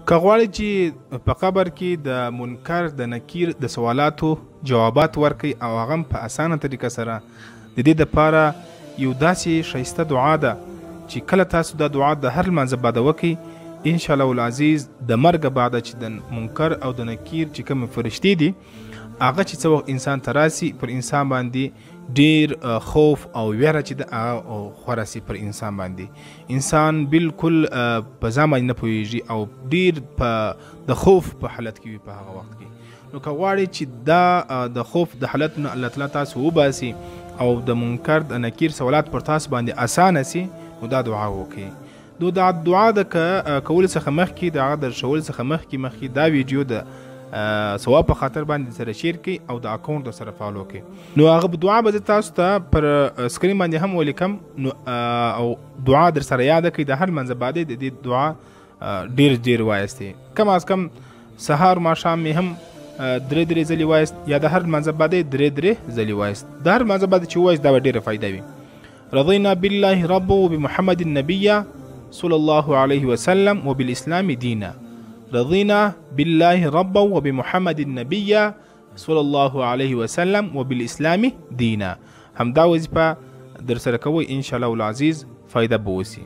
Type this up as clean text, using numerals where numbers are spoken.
که غواړئ چې په قبر کې د منکر د نکیر د سوالاتو جوابات ورکړئ او هغه په اسانه طریقه سره، د دې دپاره یو داسې ښایسته دعا ده چې کله تاسو دا دعا د هر لمانځه بعده وکړئ، انشاءالله العزیز د مرګه بعده چې د منکر او د نکیر چې کومې فرشتې دي هغه چې څه وخت انسان ته راسي، پر انسان باندې ډیر خوف او ویره چې د هغه خوره سي پر انسان باندې. انسان بالکل په ځان باندې نه پوهېږي او ډیر په د خوف په حالت کې وي په هغه وخت کې. نو که غواړئ چې دا د خوف د حالت نه الله تعالی تاسو وباسي او د منکر د نکیر سوالات پر تاسو باندې اسانه سي، نو دا دعا وکړئ. نو دا دعا د کولو څخه مخکې، د هغه د ښوولو څخه مخکې دا ویډیو د ثواب په خاطر باندې سره شیر کړئ او د اکاونټ د سره فالو کړئ. نو هغه دعا به زه تاسو ته پر سکرین باندې هم ولیکم، نو او دعا در سره یاد کړئ. د هر لمانځه بعد د دې دعا ډیر وایستې، کم از کم سهار ماښام مې هم درې ځلې وایست، یا د هر لمانځه بعد درې ځلې وایست. د هر لمانځه بعد چې وایست دا به ډیره فایده وي. رضینا بالله رب وبمحمد النبي صلی الله علیه وسلم وبالاسلام دینا. رضينا بالله ربا وبمحمد النبي صلى الله عليه وسلم وبالإسلام دينا. همدا وظیفه در سره کوئ، انشاءالله العزیز فایده به وسي.